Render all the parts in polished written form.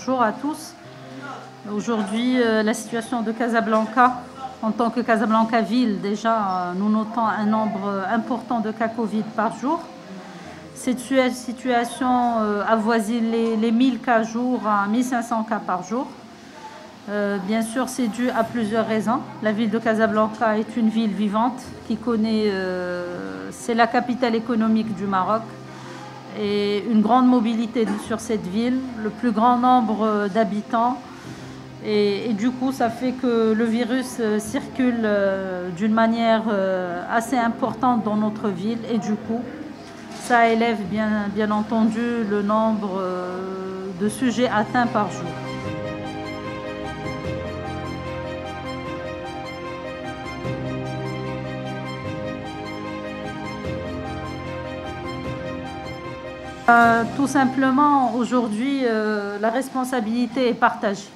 bonjour à tous. Aujourd'hui, la situation de Casablanca, en tant que Casablanca ville, déjà, nous notons un nombre important de cas Covid par jour. Cette situation avoisine les 1000 cas jour à 1500 cas par jour. Bien sûr, c'est dû à plusieurs raisons. La ville de Casablanca est une ville vivante qui connaît, c'est la capitale économique du Maroc, et une grande mobilité sur cette ville, le plus grand nombre d'habitants. Et du coup, ça fait que le virus circule d'une manière assez importante dans notre ville. Et du coup, ça élève bien entendu le nombre de sujets atteints par jour. Tout simplement, aujourd'hui, la responsabilité est partagée.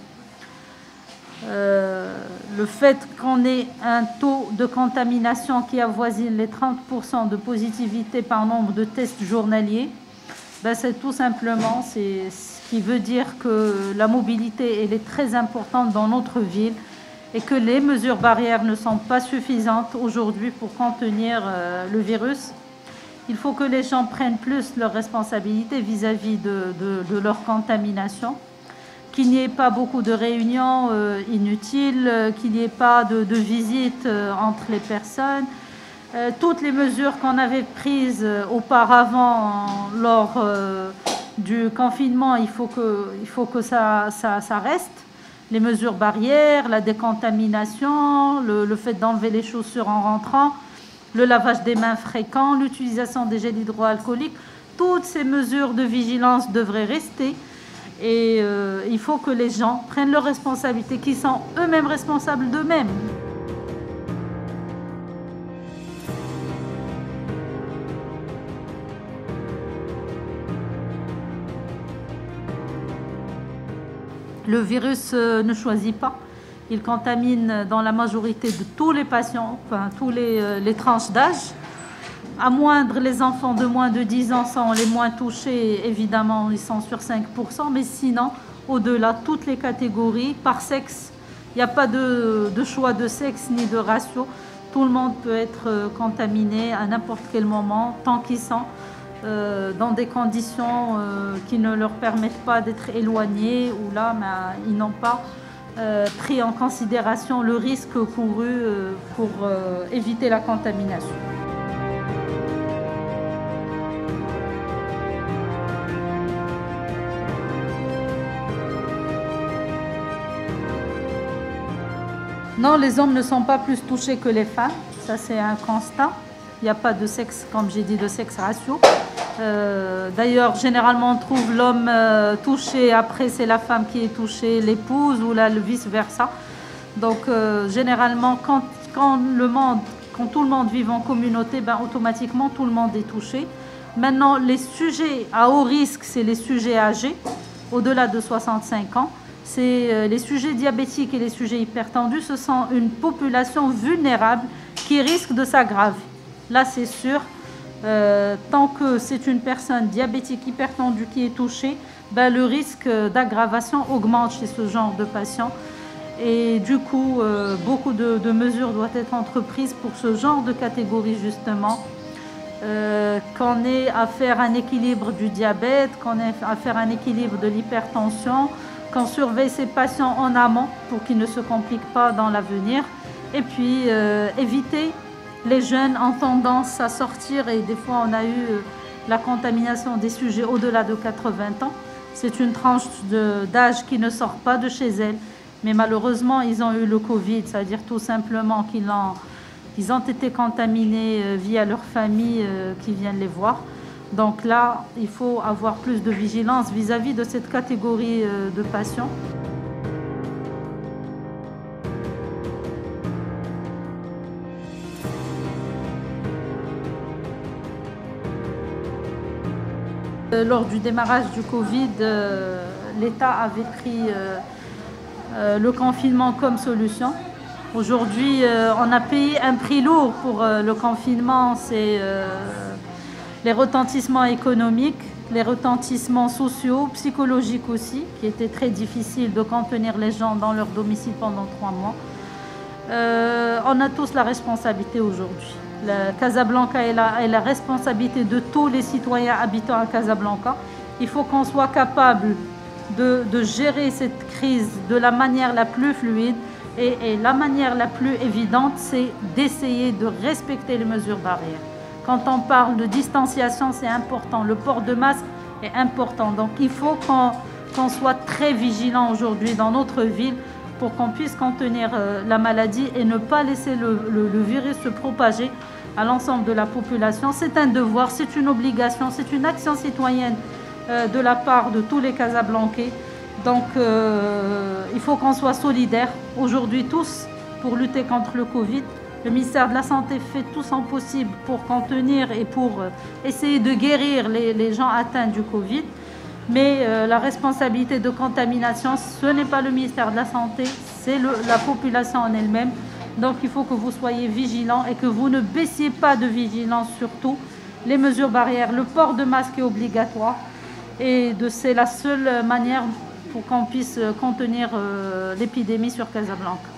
Le fait qu'on ait un taux de contamination qui avoisine les 30% de positivité par nombre de tests journaliers, c'est tout simplement ce qui veut dire que la mobilité elle est très importante dans notre ville et que les mesures barrières ne sont pas suffisantes aujourd'hui pour contenir le virus. Il faut que les gens prennent plus leurs responsabilités vis-à-vis de leur contamination, qu'il n'y ait pas beaucoup de réunions inutiles, qu'il n'y ait pas de visites entre les personnes. Toutes les mesures qu'on avait prises auparavant lors du confinement, il faut que ça reste. Les mesures barrières, la décontamination, le fait d'enlever les chaussures en rentrant, le lavage des mains fréquent, l'utilisation des gels hydroalcooliques, toutes ces mesures de vigilance devraient rester. Et il faut que les gens prennent leurs responsabilités, qu'ils sont eux-mêmes responsables d'eux-mêmes. Le virus ne choisit pas. Il contamine dans la majorité de tous les patients, enfin tous les tranches d'âge. À moindre, les enfants de moins de 10 ans sont les moins touchés, évidemment, ils sont sur 5%, mais sinon, au-delà, toutes les catégories, par sexe, il n'y a pas de choix de sexe ni de ratio. Tout le monde peut être contaminé à n'importe quel moment, tant qu'ils sont dans des conditions qui ne leur permettent pas d'être éloignés, ou là, ils n'ont pas pris en considération le risque couru pour éviter la contamination. Non, les hommes ne sont pas plus touchés que les femmes, ça c'est un constat. Il n'y a pas de sexe, comme j'ai dit, de sexe ratio. D'ailleurs, généralement, on trouve l'homme touché, après c'est la femme qui est touchée, l'épouse, ou là, le vice-versa. Donc, généralement, quand tout le monde vit en communauté, automatiquement, tout le monde est touché. Maintenant, les sujets à haut risque, c'est les sujets âgés, au-delà de 65 ans. C'est les sujets diabétiques et les sujets hypertendus, ce sont une population vulnérable qui risque de s'aggraver. Là, c'est sûr, tant que c'est une personne diabétique hypertendue qui est touchée, le risque d'aggravation augmente chez ce genre de patient. Et du coup, beaucoup de mesures doivent être entreprises pour ce genre de catégorie, justement. Qu'on ait à faire un équilibre du diabète, qu'on ait à faire un équilibre de l'hypertension, qu'on surveille ces patients en amont pour qu'ils ne se compliquent pas dans l'avenir. Et puis, éviter les jeunes ont tendance à sortir, et des fois on a eu la contamination des sujets au-delà de 80 ans. C'est une tranche d'âge qui ne sort pas de chez elle, mais malheureusement ils ont eu le Covid, c'est-à-dire tout simplement qu'ils ont été contaminés via leur famille qui viennent les voir. Donc là, il faut avoir plus de vigilance vis-à-vis de cette catégorie de patients. Lors du démarrage du Covid, l'État avait pris le confinement comme solution. Aujourd'hui, on a payé un prix lourd pour le confinement, c'est les retentissements économiques. les retentissements sociaux, psychologiques aussi, qui étaient très difficiles de contenir les gens dans leur domicile pendant 3 mois. On a tous la responsabilité aujourd'hui. Casablanca est la responsabilité de tous les citoyens habitant à Casablanca. Il faut qu'on soit capable de gérer cette crise de la manière la plus fluide et la manière la plus évidente, c'est d'essayer de respecter les mesures barrières. Quand on parle de distanciation, c'est important. Le port de masque est important. Donc il faut qu'on soit très vigilant aujourd'hui dans notre ville pour qu'on puisse contenir la maladie et ne pas laisser le virus se propager à l'ensemble de la population. C'est un devoir, c'est une obligation, c'est une action citoyenne de la part de tous les Casablancais. Donc il faut qu'on soit solidaires aujourd'hui tous pour lutter contre le Covid. Le ministère de la Santé fait tout son possible pour contenir et pour essayer de guérir les gens atteints du Covid. Mais la responsabilité de contamination, ce n'est pas le ministère de la Santé, c'est la population en elle-même. Donc il faut que vous soyez vigilants et que vous ne baissiez pas de vigilance, surtout les mesures barrières. Le port de masque est obligatoire et c'est la seule manière pour qu'on puisse contenir l'épidémie sur Casablanca.